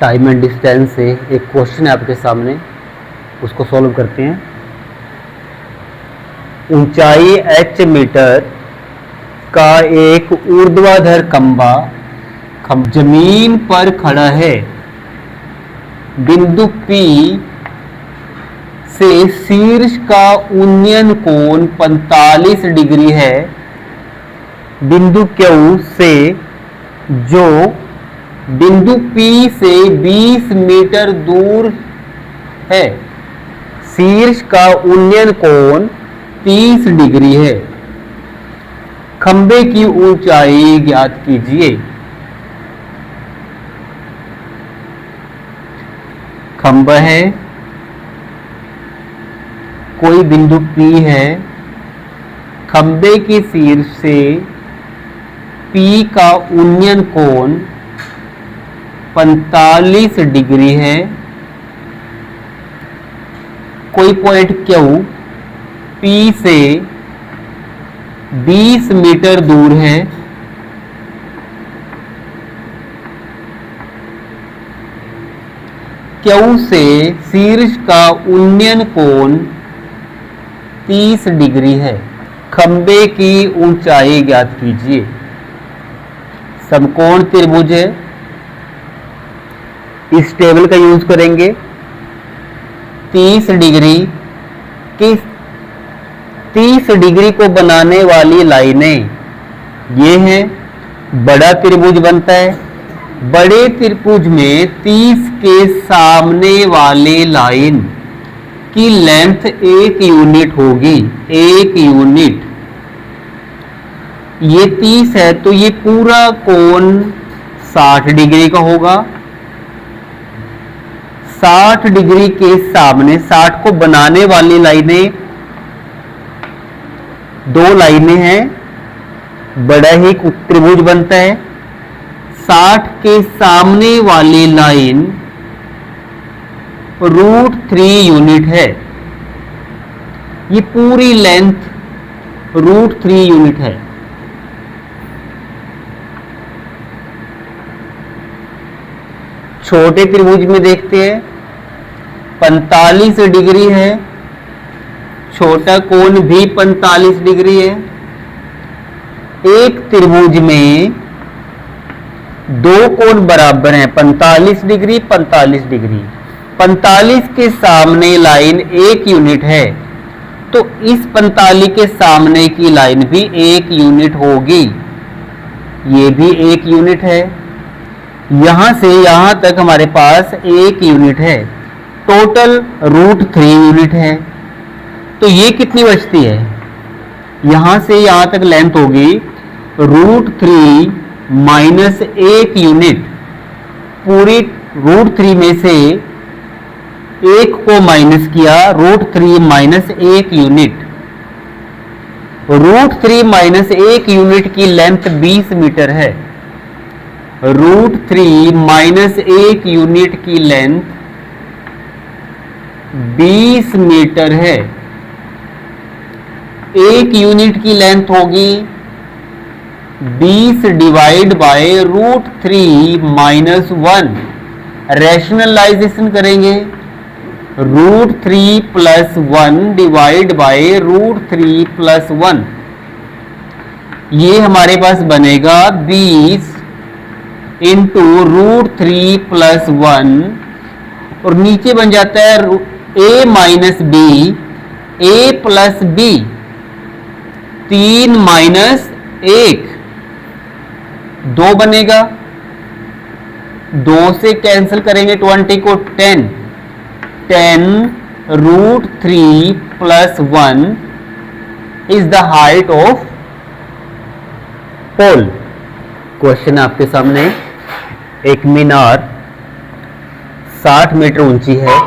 Time and distance से एक question है आपके सामने, उसको सॉल्व करते हैं। ऊंचाई h मीटर का एक ऊर्ध्वाधर खंभा जमीन पर खड़ा है। बिंदु P से शीर्ष का उन्नयन कोण 45 डिग्री है। बिंदु Q से जो बिंदु P से 20 मीटर दूर है, शीर्ष का उन्नयन कोण 30 डिग्री है। खंभे की ऊंचाई ज्ञात कीजिए। खंभा है, कोई बिंदु P है, खंभे के शीर्ष से P का उन्नयन कोण 45 डिग्री है। कोई पॉइंट Q P से 20 मीटर दूर है। Q से शीर्ष का उन्नयन कोण 30 डिग्री है। खंभे की ऊंचाई ज्ञात कीजिए। समकोण त्रिभुज है, इस टेबल का यूज करेंगे। 30 डिग्री की 30 डिग्री को बनाने वाली लाइनें ये हैं। बड़ा त्रिभुज बनता है, बड़े त्रिभुज में 30 के सामने वाले लाइन की लेंथ 1 यूनिट होगी। 1 यूनिट, ये 30 है तो ये पूरा कोण 60 डिग्री का होगा। 60 डिग्री के सामने 60 को बनाने वाली लाइनें दो लाइनें हैं, बड़ा ही त्रिभुज बनता है। 60 के सामने वाली लाइन √3 यूनिट है। ये पूरी लेंथ √3 यूनिट है। छोटे त्रिभुज में देखते हैं, 45 डिग्री है, छोटा कोण भी 45 डिग्री है। एक त्रिभुज में दो कोण बराबर हैं, 45 डिग्री 45 डिग्री। 45 के सामने लाइन 1 यूनिट है, तो इस 45 के सामने की लाइन भी 1 यूनिट होगी। ये भी 1 यूनिट है। यहां से यहां तक हमारे पास 1 यूनिट है, टोटल √3 यूनिट है। तो ये कितनी बचती है? यहां से यहां तक लेंथ होगी √3 माइनस 1 यूनिट। पूरी √3 में से 1 को माइनस किया, √3 माइनस 1 यूनिट। √3 माइनस 1 यूनिट की लेंथ 20 मीटर है। √3 माइनस 1 यूनिट की लेंथ 20 मीटर है। 1 यूनिट की लेंथ होगी 20 डिवाइड बाय √3 माइनस 1। रैशनलाइजेशन करेंगे, √3 प्लस 1 डिवाइड बाय √3 प्लस 1। ये हमारे पास बनेगा 20 इंटू √3 प्लस 1, और नीचे बन जाता है a minus b, a plus b, 3 minus 1, 2 बनेगा। 2 से कैंसिल करेंगे 20 को 10 √3 plus 1 is the height of pole. Question आपके सामने, एक मीनार 60 मीटर ऊंची है।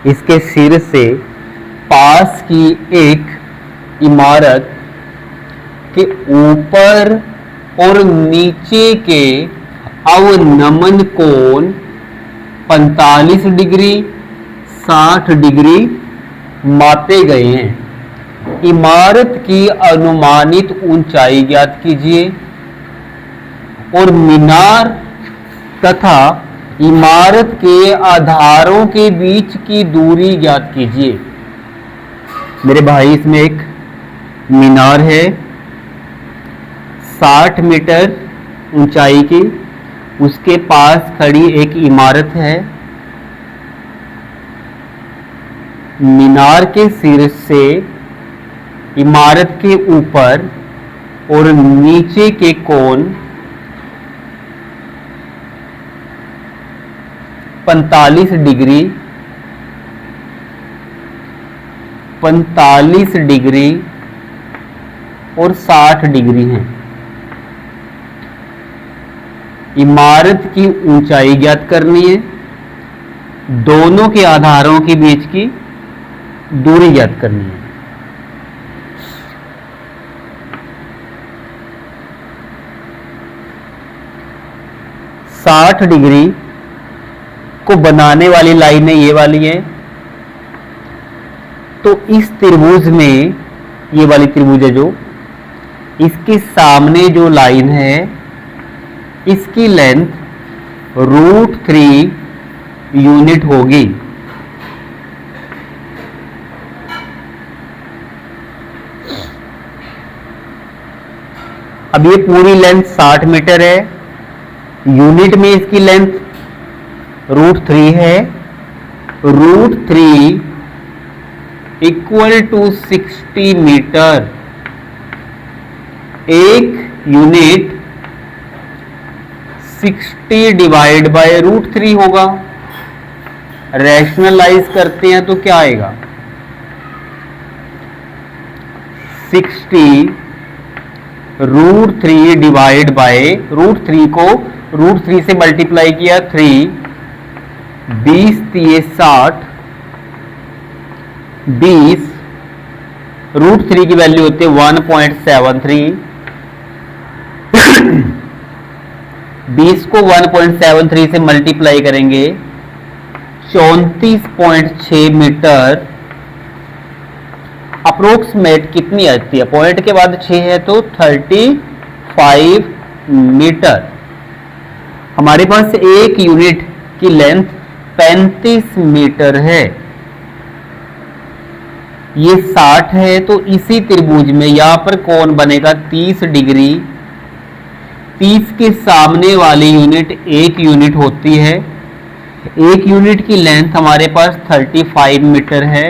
इसके सिर से पास की एक इमारत के ऊपर और नीचे के अवनमन कोण 45 डिग्री 60 डिग्री मापे गए हैं। इमारत की अनुमानित ऊंचाई ज्ञात कीजिए और मीनार तथा इमारत के आधारों के बीच की दूरी ज्ञात कीजिए। मेरे भाई, इसमें एक मीनार है 60 मीटर ऊंचाई की, उसके पास खड़ी एक इमारत है। मीनार के शीर्ष से इमारत के ऊपर और नीचे के कोण 45 डिग्री 45 डिग्री और 60 डिग्री हैं। इमारत की ऊंचाई ज्ञात करनी है, दोनों के आधारों के बीच की दूरी ज्ञात करनी है। साठ डिग्री को बनाने वाली लाइनें ये वाली हैं, तो इस त्रिभुज में ये वाली त्रिभुज है जो, इसके सामने जो लाइन है इसकी लेंथ √3 यूनिट होगी। अब ये पूरी लेंथ 60 मीटर है, यूनिट में इसकी लेंथ √3 है। √3 = 60 मीटर। एक यूनिट 60 डिवाइड बाय √3 होगा। रैशनलाइज करते हैं तो क्या आएगा? 60 √3 डिवाइड बाय √3 को √3 से मल्टीप्लाई किया 3, 20 3 60, 20 √3 की वैल्यू होती है 1.73। 20 को 1.73 से मल्टीप्लाई करेंगे 34.6 मीटर। अप्रोक्सीमेट कितनी आती है? पॉइंट के बाद 6 है तो 35 मीटर। हमारे पास एक यूनिट की लेंथ 35 मीटर है, ये 60 है, तो इसी त्रिभुज में यहां पर कोण बनेगा 30 डिग्री। 30 के सामने वाली यूनिट एक यूनिट होती है। एक यूनिट की लेंथ हमारे पास 35 मीटर है।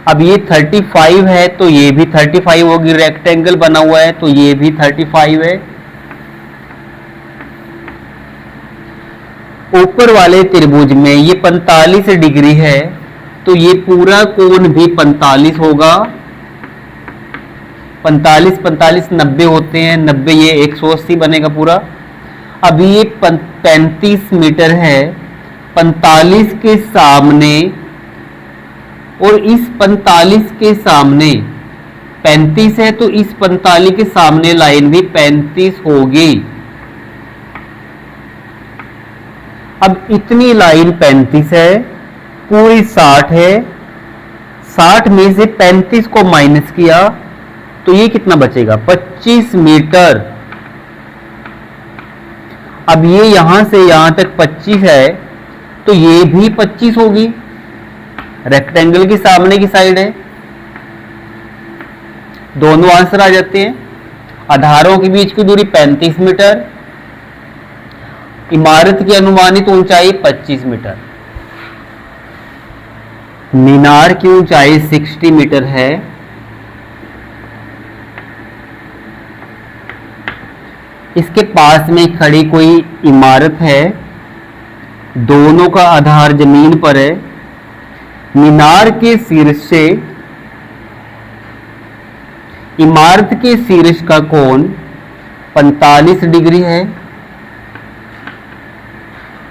अब ये 35 है तो ये भी 35 होगी, रेक्टेंगल बना हुआ है तो ये भी 35 है। ऊपर वाले त्रिभुज में ये 45 डिग्री है तो ये पूरा कोण भी 45 होगा। 45 45 90 होते हैं, 90 ये 180 बनेगा पूरा। अब ये 35 मीटर है, 45 के सामने और इस 45 के सामने 35 है तो इस 45 के सामने लाइन भी 35 होगी। अब इतनी लाइन 35 है, पूरी 60 है, 60 में से 35 को माइनस किया तो ये कितना बचेगा? 25 मीटर। अब ये यहां से यहां तक 25 है तो ये भी 25 होगी, रेक्टेंगल की सामने की साइड है। दोनों आंसर आ जाते हैं। आधारों के बीच की दूरी 35 मीटर, इमारत की अनुमानित ऊंचाई 25 मीटर। मीनार की ऊंचाई 60 मीटर है। इसके पास में खड़ी कोई इमारत है, दोनों का आधार जमीन पर है। मीनार के शीर्ष से इमारत के शीर्ष का कोण 45 डिग्री है।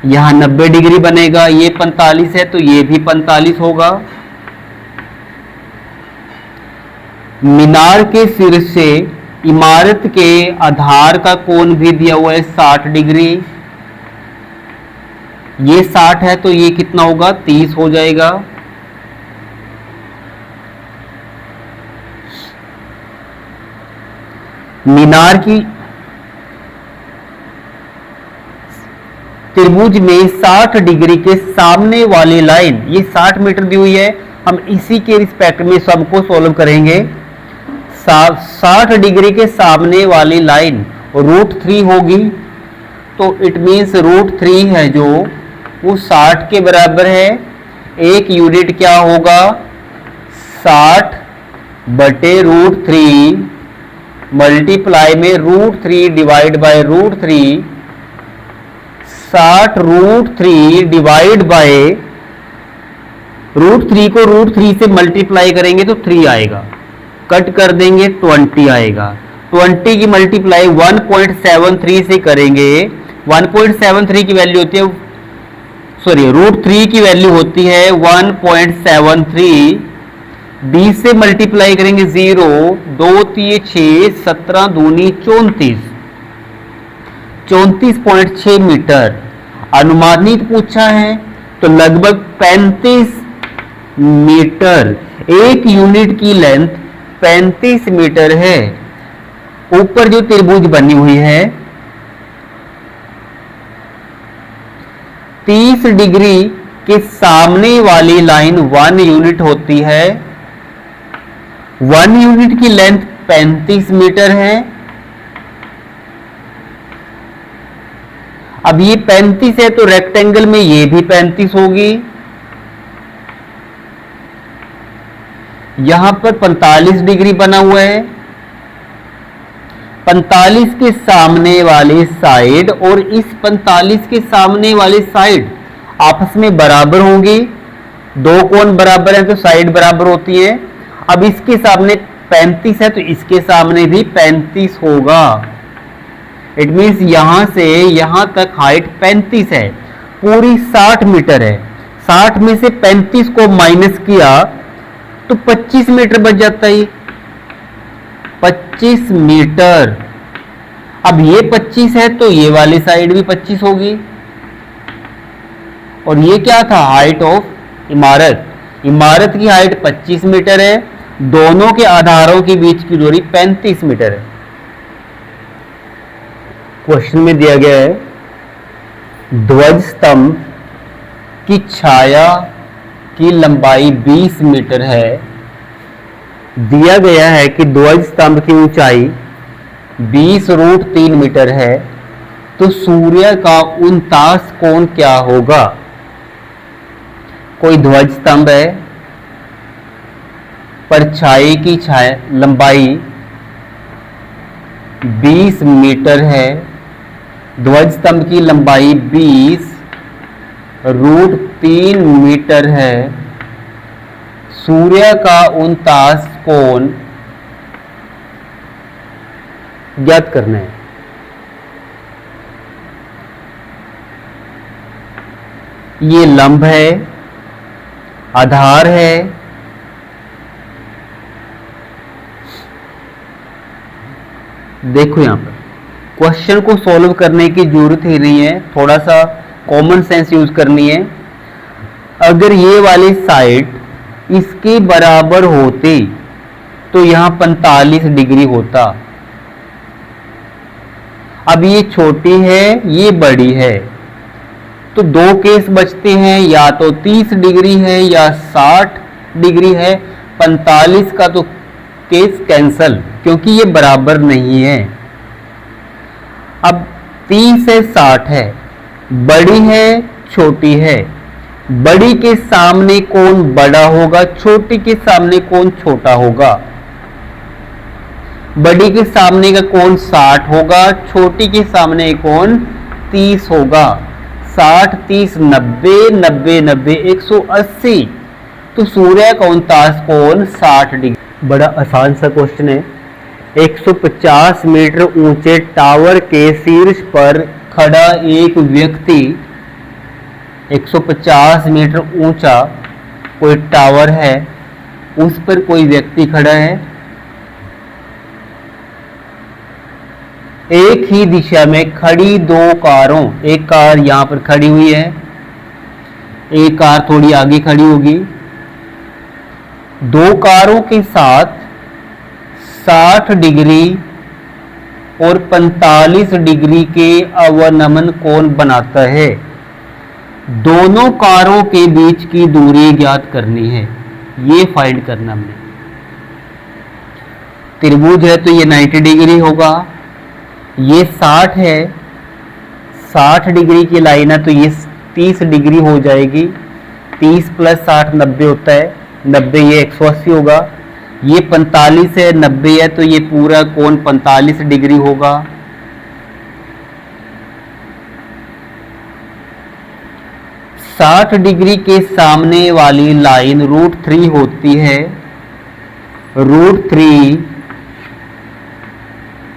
यहां 90 डिग्री बनेगा, ये 45 है तो ये भी 45 होगा। मीनार के शीर्ष से इमारत के आधार का कोण भी दिया हुआ है 60 डिग्री। ये 60 है तो ये कितना होगा? 30 हो जाएगा। मीनार की त्रिभुज में 60 डिग्री के सामने वाली लाइन, ये 60 मीटर दी हुई है, हम इसी के रिस्पेक्ट में सबको सॉल्व करेंगे। 60 डिग्री के सामने वाली लाइन √3 होगी, तो इट मीन्स √3 है जो वो 60 के बराबर है। एक यूनिट क्या होगा, 60 बटे √3 मल्टीप्लाई में √3 डिवाइड बाय √3, 60 √3 डिवाइड बाय √3 को √3 से मल्टीप्लाई करेंगे तो 3 आएगा, कट कर देंगे 20 आएगा। 20 की मल्टीप्लाई 1.73 से करेंगे, 1.73 की वैल्यू होती है, सॉरी √3 की वैल्यू होती है 1.73, 20 से मल्टीप्लाई करेंगे 0, 2 3 6, 17 दूनी 34, 34.6 मीटर अनुमानित पूछा है, तो लगभग 35 मीटर। एक यूनिट की लेंथ 35 मीटर है। ऊपर जो त्रिभुज बनी हुई है 30 डिग्री के सामने वाली लाइन 1 यूनिट होती है, 1 यूनिट की लेंथ 35 मीटर है। अब ये 35 है तो रेक्टेंगल में ये भी 35 होगी। यहां पर 45 डिग्री बना हुआ है, 45 के सामने वाली साइड और इस 45 के सामने वाली साइड आपस में बराबर होंगी। दो कोण बराबर हैं तो साइड बराबर होती है। अब इसके सामने 35 है तो इसके सामने भी 35 होगा। इट मीन्स यहां से यहां तक हाइट 35 है, पूरी 60 मीटर है। 60 में से 35 को माइनस किया तो 25 मीटर बच जाता है, 25 मीटर। अब ये 25 है तो ये वाली साइड भी 25 होगी। और ये क्या था, हाइट ऑफ इमारत। इमारत की हाइट 25 मीटर है, दोनों के आधारों के बीच की दूरी 35 मीटर है। क्वेश्चन में दिया गया है ध्वज स्तंभ की छाया की लंबाई 20 मीटर है। दिया गया है कि ध्वज स्तंभ की ऊंचाई 20√3 मीटर है, तो सूर्य का 49 कोण क्या होगा। कोई ध्वज स्तंभ है, परछाई की छाया लंबाई 20 मीटर है, ध्वज स्तंभ की लंबाई 20√3 मीटर है, सूर्य का 49 कोण ज्ञात करना है। ये लंब है, आधार है, देखो यहां पर क्वेश्चन को सॉल्व करने की जरूरत ही नहीं है, थोड़ा सा कॉमन सेंस यूज करनी है। अगर ये वाली साइड इसके बराबर होती तो यहां 45 डिग्री होता। अब ये छोटी है, ये बड़ी है, तो दो केस बचते हैं, या तो 30 डिग्री है या 60 डिग्री है। 45 का तो केस कैंसल, क्योंकि ये बराबर नहीं है। अब 30 है 60 है, बड़ी है छोटी है, बड़ी के सामने कोण बड़ा होगा, छोटी के सामने कोण छोटा होगा। बड़ी के सामने का कोण 60 होगा, छोटी के सामने कोण 30 होगा। 60 30 90 90 90 180, तो सूर्य का 49 कोण 60 डिग्री। बड़ा आसान सा क्वेश्चन है। 150 मीटर ऊंचे टावर के शीर्ष पर खड़ा एक व्यक्ति, 150 मीटर ऊंचा कोई टावर है, उस पर कोई व्यक्ति खड़ा है। एक ही दिशा में खड़ी दो कारों, एक कार यहां पर खड़ी हुई है, एक कार थोड़ी आगे खड़ी होगी। दो कारों के साथ 60 डिग्री और 45 डिग्री के अवनमन कोण बनाता है। दोनों कारों के बीच की दूरी ज्ञात करनी है, ये फाइंड करना हमने। त्रिभुज है तो ये 90 डिग्री होगा, ये 60 है, 60 डिग्री की लाइन है तो ये 30 डिग्री हो जाएगी। 30 + 60 90 होता है, 90 ये 180 होगा। ये 45 है, 90 है तो ये पूरा कोण 45 डिग्री होगा। साठ डिग्री के सामने वाली लाइन √3 होती है। √3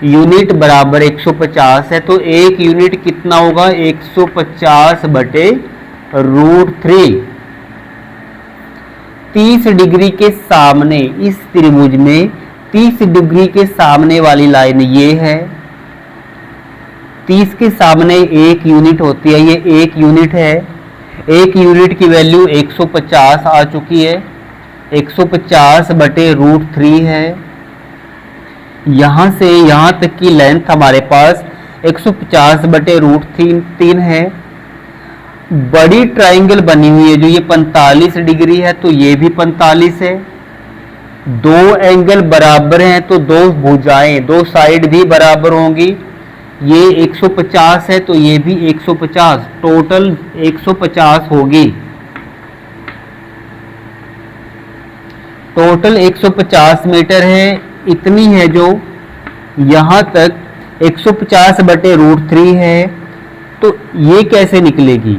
यूनिट बराबर 150 है, तो एक यूनिट कितना होगा? 150 बटे √3। 30 डिग्री के सामने, इस त्रिभुज में 30 डिग्री के सामने वाली लाइन ये है। 30 के सामने एक यूनिट होती है, ये एक यूनिट है। एक यूनिट की वैल्यू 150 आ चुकी है, 150 बटे √3 है। यहां से यहां तक की लेंथ हमारे पास 150 बटे √3 है। बड़ी ट्राइंगल बनी हुई है जो ये 45 डिग्री है, तो ये भी 45 है। दो एंगल बराबर हैं तो दो भुजाएं, दो साइड भी बराबर होंगी। ये 150 है तो ये भी 150, टोटल 150 होगी। टोटल 150 मीटर है, इतनी है जो यहां तक 150 बटे √3 है। तो ये कैसे निकलेगी?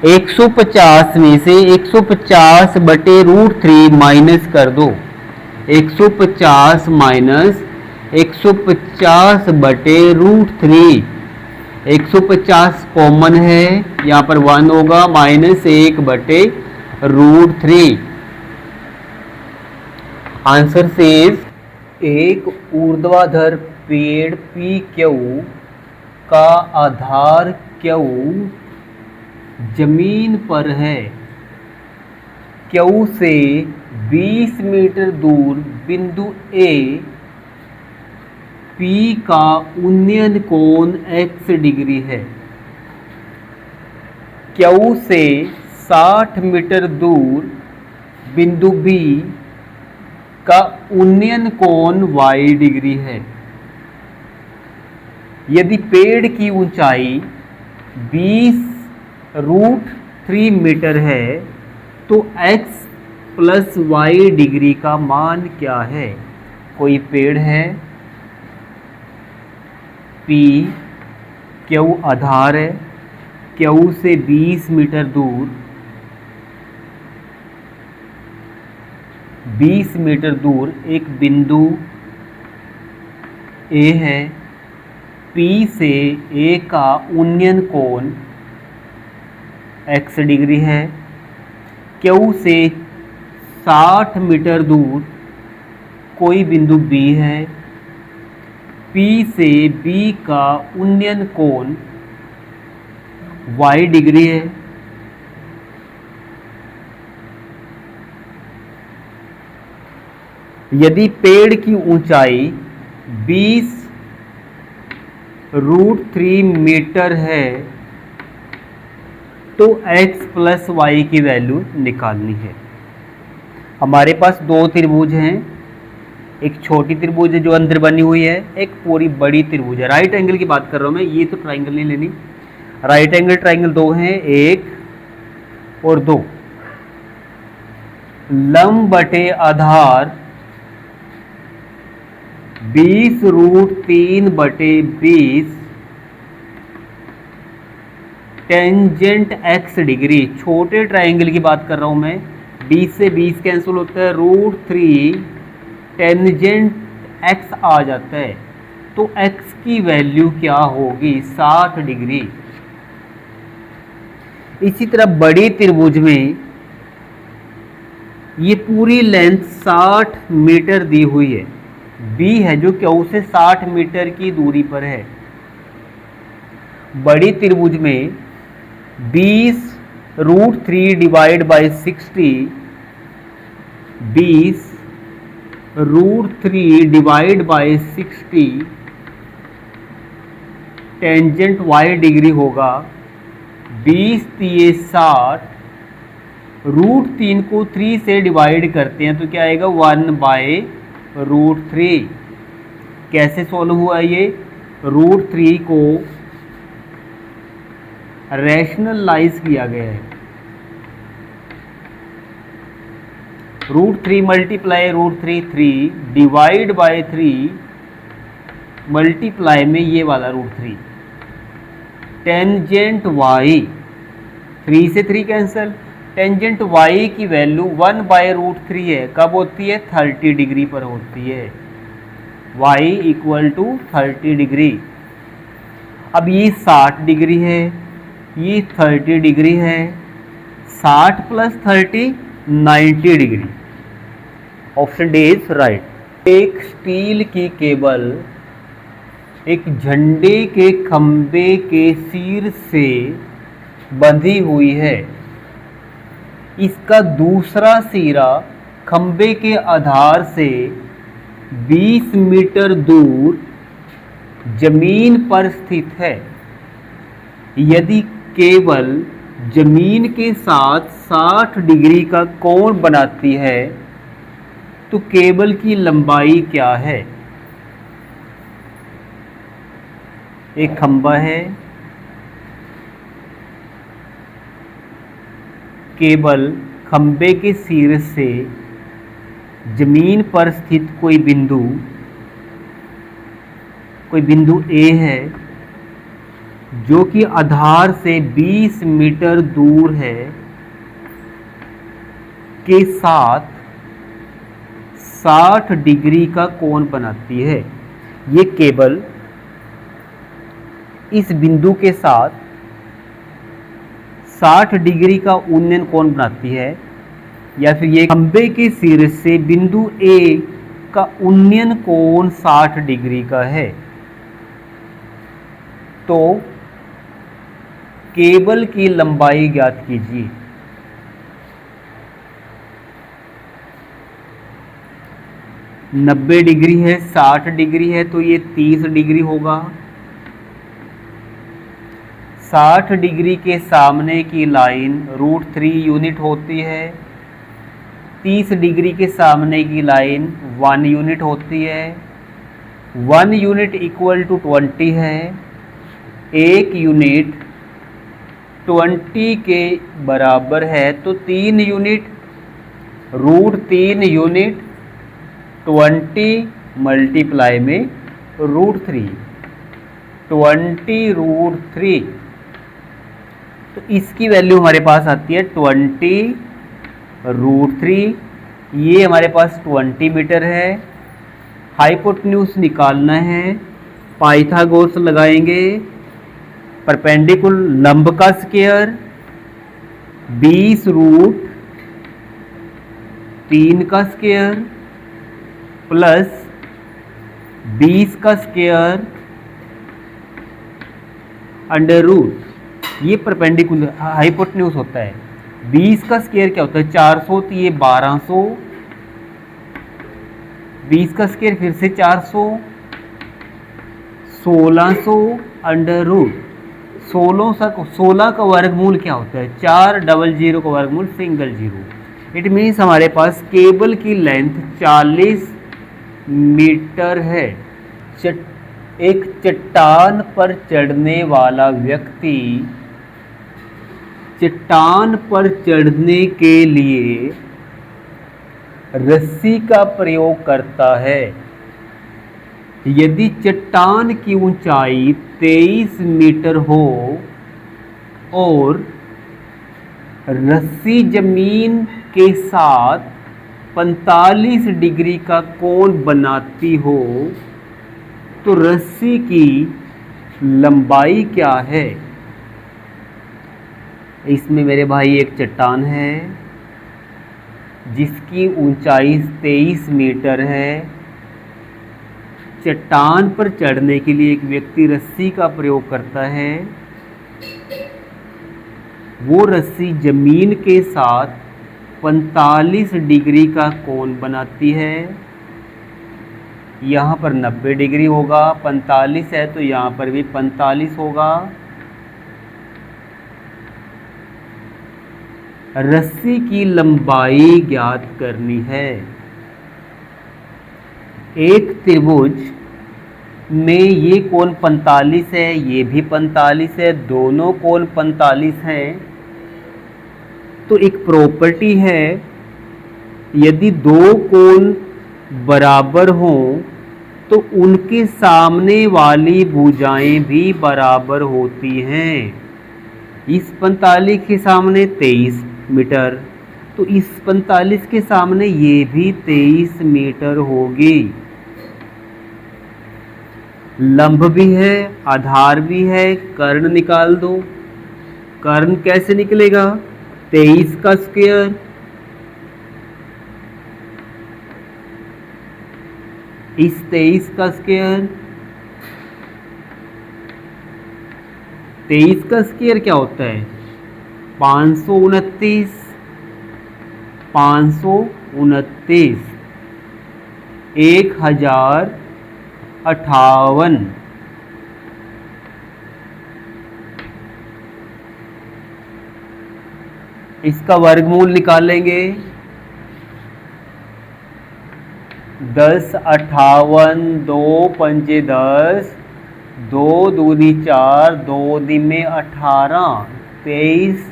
150 में से 150 बटे √3 माइनस कर दो। 150 माइनस 150 बटे √3, 150 कॉमन है, यहां पर 1 होगा, -1 बटे √3। आंसर सेज एक ऊर्ध्वाधर पेड़ PQ का आधार Q जमीन पर है। Q से 20 मीटर दूर बिंदु A P का उन्नयन कोण x डिग्री है। Q से 60 मीटर दूर बिंदु B का उन्नयन कोण y डिग्री है। यदि पेड़ की ऊंचाई 20√3 मीटर है तो x + y डिग्री का मान क्या है? कोई पेड़ है, P Q आधार है, Q से 20 मीटर दूर, 20 मीटर दूर एक बिंदु A है। P से A का उन्नयन कोण x डिग्री है। Q से 60 मीटर दूर कोई बिंदु B है। P से B का उन्नयन कोण y डिग्री है। यदि पेड़ की ऊंचाई 20√3 मीटर है तो x + y की वैल्यू निकालनी है। हमारे पास दो त्रिभुज हैं, एक छोटी त्रिभुज है जो अंदर बनी हुई है, एक पूरी बड़ी त्रिभुज है। राइट एंगल की बात कर रहा हूं मैं, ये तो ट्राइंगल नहीं लेनी। राइट एंगल ट्राइंगल दो हैं, 1 और 2। लंब बटे आधार 20√3 बटे 20 टेंजेंट x डिग्री। छोटे ट्राइंगल की बात कर रहा हूं मैं, 20 से 20 कैंसिल होता है, √3 टेंजेंट x आ जाता है, तो x की वैल्यू क्या होगी? 60 डिग्री। इसी तरह बड़ी त्रिभुज में ये पूरी लेंथ 60 मीटर दी हुई है। B है जो Q से 60 मीटर की दूरी पर है। बड़ी त्रिभुज में 20√3 divide by 60, 20√3 divide by 60 tangent y degree होगा 20 तिये 60, √3 को 3 से डिवाइड करते हैं तो क्या आएगा 1/√3। कैसे सॉल्व हुआ ये? √3 को रैशनलाइज किया गया है। √3 मल्टीप्लाई √3 3 डिवाइड बाय 3 मल्टीप्लाई में ये वाला √3। टेंजेंट y 3 से 3 कैंसिल, टेंजेंट y की वैल्यू 1/√3 है। कब होती है? 30 डिग्री पर होती है। y = 30 degree. अब ये 60 डिग्री है, ये 30 डिग्री है, 60 + 30 90 degree. Option D is right. एक स्टील की केबल एक झंडे के खंबे के सिर से बंधी हुई है। इसका दूसरा सिरा खंबे के आधार से 20 मीटर दूर जमीन पर स्थित है। यदि केबल जमीन के साथ 60 डिग्री का कोण बनाती है तो केबल की लंबाई क्या है? एक खंबा है, केबल खंबे के सिर से जमीन पर स्थित कोई बिंदु ए है जो कि आधार से 20 मीटर दूर है, के साथ 60 डिग्री का कोण बनाती है। ये केबल इस बिंदु के साथ 60 डिग्री का उन्नयन कोण बनाती है, या फिर ये खंबे के सिर से बिंदु ए का उन्नयन कोण 60 डिग्री का है। तो केबल की लंबाई ज्ञात कीजिए। नब्बे डिग्री है, 60 डिग्री है तो ये 30 डिग्री होगा। 60 डिग्री के सामने की लाइन √3 यूनिट होती है। 30 डिग्री के सामने की लाइन 1 यूनिट होती है। 1 यूनिट = 20 है। 1 यूनिट 20 के बराबर है तो 3 यूनिट √3 यूनिट 20 मल्टीप्लाई में √3 20 √3। तो इसकी वैल्यू हमारे पास आती है 20 √3। ये हमारे पास 20 मीटर है। हाइपोटेन्यूज निकालना है, पाइथागोरस लगाएंगे। परपेंडिकुलर लंब का स्क्वायर 20 √3 का स्क्वायर प्लस 20 का स्क्वायर √ ये परपेंडिकुलर हाइपोटेन्यूज होता है। 20 का स्क्वायर क्या होता है? 400, तो ये 1200। 20 का स्क्वायर फिर से 400, 1600 √ 16 का वर्गमूल क्या होता है? 400 का वर्गमूल सिंगल जीरो। इट मीन्स हमारे पास केबल की लेंथ 40 मीटर है। एक चट्टान पर चढ़ने वाला व्यक्ति चट्टान पर चढ़ने के लिए रस्सी का प्रयोग करता है। यदि चट्टान की ऊंचाई 23 मीटर हो और रस्सी जमीन के साथ 45 डिग्री का कोण बनाती हो तो रस्सी की लंबाई क्या है? इसमें मेरे भाई एक चट्टान है जिसकी ऊंचाई 23 मीटर है। चट्टान पर चढ़ने के लिए एक व्यक्ति रस्सी का प्रयोग करता है। वो रस्सी जमीन के साथ 45 डिग्री का कोण बनाती है। यहाँ पर 90 डिग्री होगा, 45 है तो यहाँ पर भी 45 होगा। रस्सी की लंबाई ज्ञात करनी है। एक त्रिभुज में ये कोण 45 है, ये भी 45 है, दोनों कोण 45 हैं। तो एक प्रॉपर्टी है, यदि दो कोण बराबर हों तो उनके सामने वाली भुजाएं भी बराबर होती हैं। इस 45 के सामने 23 मीटर, तो इस 45 के सामने ये भी 23 मीटर होगी। लंब भी है, आधार भी है, कर्ण निकाल दो। कर्ण कैसे निकलेगा? 23 का स्क्वायर इस 23 का स्क्वायर। 23 का स्क्वायर क्या होता है? 529। 529 1058। इसका वर्गमूल निकालेंगे। 10 58, 2 पंजे 10, 2 दूनी 4, 2 दिमे 18, 23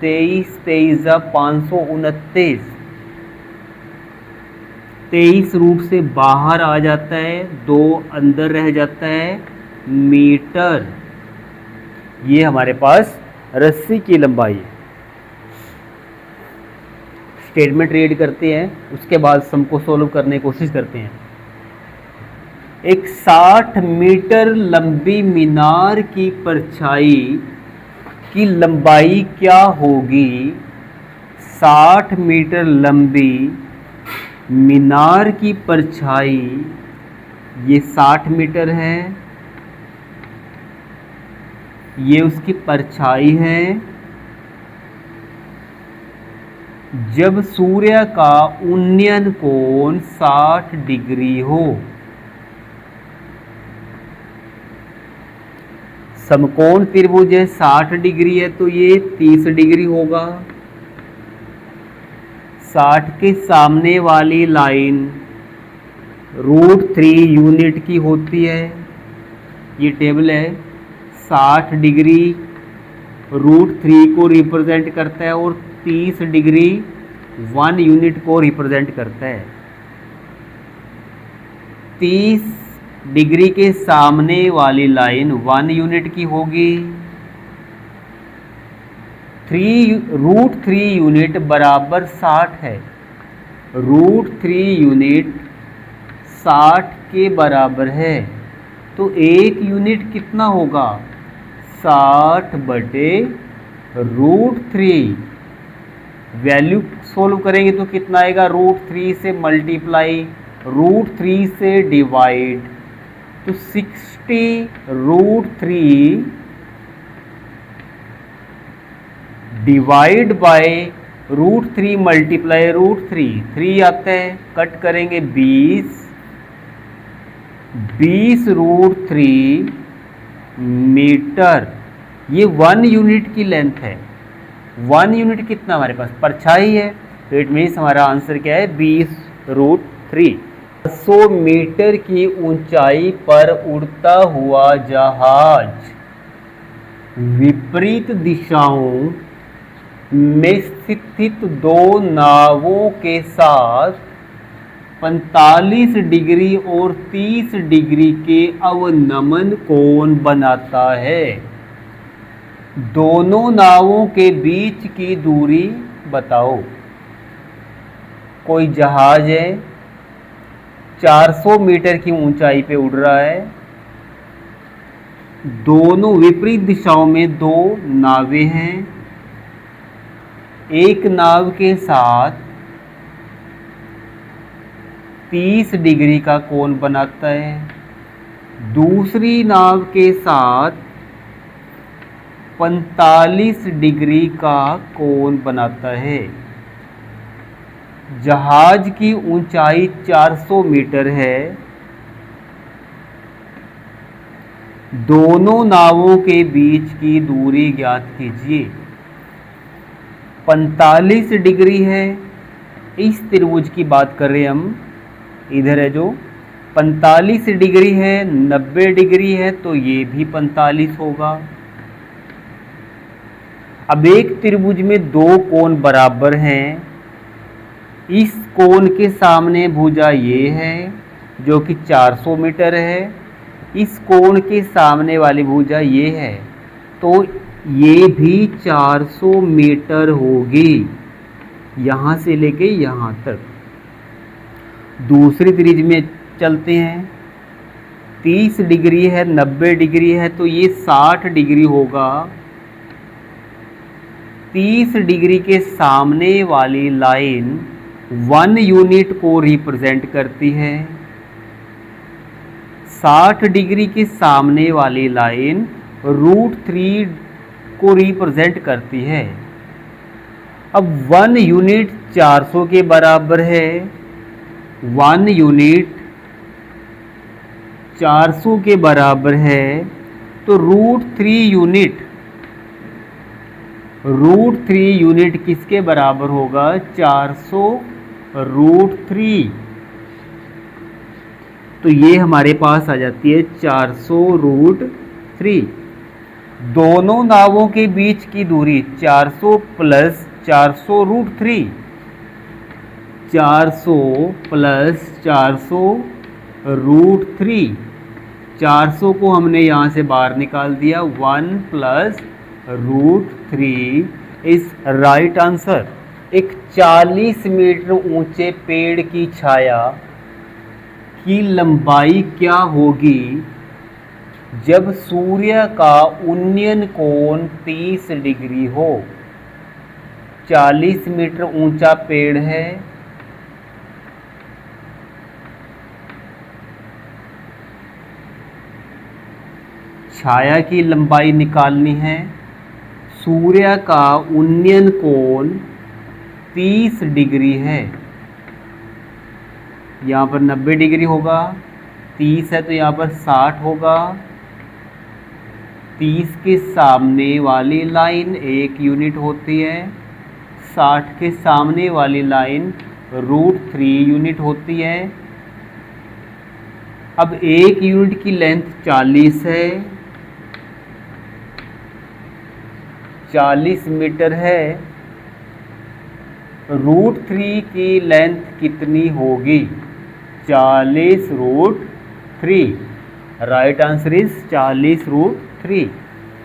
23 529। 23 रूट से बाहर आ जाता है, 2 अंदर रह जाता है, मीटर। ये हमारे पास रस्सी की लंबाई है। स्टेटमेंट रीड करते हैं, उसके बाद सम को सोल्व करने की कोशिश करते हैं। एक 60 मीटर लंबी मीनार की परछाई की लंबाई क्या होगी? 60 मीटर लंबी मीनार की परछाई, ये 60 मीटर है, ये उसकी परछाई है। जब सूर्य का उन्नयन कोण 60 डिग्री हो, समकोण त्रिभुज है, 60 डिग्री है, तो ये 30 डिग्री होगा। 60 के सामने वाली लाइन √3 यूनिट की होती है। ये टेबल है, 60 डिग्री √3 को रिप्रेजेंट करता है और 30 डिग्री 1 यूनिट को रिप्रेजेंट करता है। 30 डिग्री के सामने वाली लाइन 1 यूनिट की होगी। √3 यूनिट बराबर 60 है। √3 यूनिट 60 के बराबर है, तो 1 यूनिट कितना होगा? 60 बटे √3। वैल्यू सोल्व करेंगे तो कितना आएगा? √3 से मल्टीप्लाई, √3 से डिवाइड, तो 60 √3 डिवाइड बाय √3 मल्टीप्लाई √3, 3 आता है, कट करेंगे 20 √3 मीटर। ये 1 यूनिट की लेंथ है। 1 यूनिट कितना हमारे पास? परछाई है, तो इट मीन्स हमारा आंसर क्या है? 20 √3। 100 मीटर की ऊंचाई पर उड़ता हुआ जहाज विपरीत दिशाओं में स्थित 2 नावों के साथ 45 डिग्री और 30 डिग्री के अवनमन कोण बनाता है। दोनों नावों के बीच की दूरी बताओ। कोई जहाज है, 400 मीटर की ऊंचाई पे उड़ रहा है, दोनों विपरीत दिशाओं में 2 नावें हैं। एक नाव के साथ 30 डिग्री का कोण बनाता है, दूसरी नाव के साथ 45 डिग्री का कोण बनाता है। जहाज की ऊंचाई 400 मीटर है। दोनों नावों के बीच की दूरी ज्ञात कीजिए। 45 डिग्री है, इस त्रिभुज की बात कर रहे हैं हम, इधर है जो 45 डिग्री है, 90 डिग्री है, तो ये भी 45 होगा। अब एक त्रिभुज में दो कोण बराबर हैं, इस कोण के सामने भुजा ये है जो कि 400 मीटर है, इस कोण के सामने वाली भुजा ये है, तो ये भी 400 मीटर होगी, यहाँ से लेके यहाँ तक। दूसरी त्रिभुज में चलते हैं, 30 डिग्री है, 90 डिग्री है, तो ये 60 डिग्री होगा। 30 डिग्री के सामने वाली लाइन 1 यूनिट को रिप्रेजेंट करती है, 60 डिग्री के सामने वाली लाइन √3 को रिप्रेजेंट करती है। अब 1 यूनिट 400 के बराबर है, 1 यूनिट 400 के बराबर है, तो √3 यूनिट किसके बराबर होगा? 400 √3। तो ये हमारे पास आ जाती है 400 √3। दोनों नावों के बीच की दूरी 400 प्लस 400 √3, 400 प्लस 400 √3। 400 को हमने यहाँ से बाहर निकाल दिया, 1 प्लस √3 इज राइट आंसर। एक 40 मीटर ऊंचे पेड़ की छाया की लंबाई क्या होगी जब सूर्य का उन्नयन कोण 30 डिग्री हो? 40 मीटर ऊंचा पेड़ है, छाया की लंबाई निकालनी है, सूर्य का उन्नयन कोण 30 डिग्री है, यहाँ पर 90 डिग्री होगा, 30 है तो यहाँ पर 60 होगा। 30 के सामने वाली लाइन 1 यूनिट होती है, 60 के सामने वाली लाइन √3 यूनिट होती है। अब 1 यूनिट की लेंथ 40 है, 40 मीटर है, √3 की लेंथ कितनी होगी? 40 √3। Right answer is 40 √3।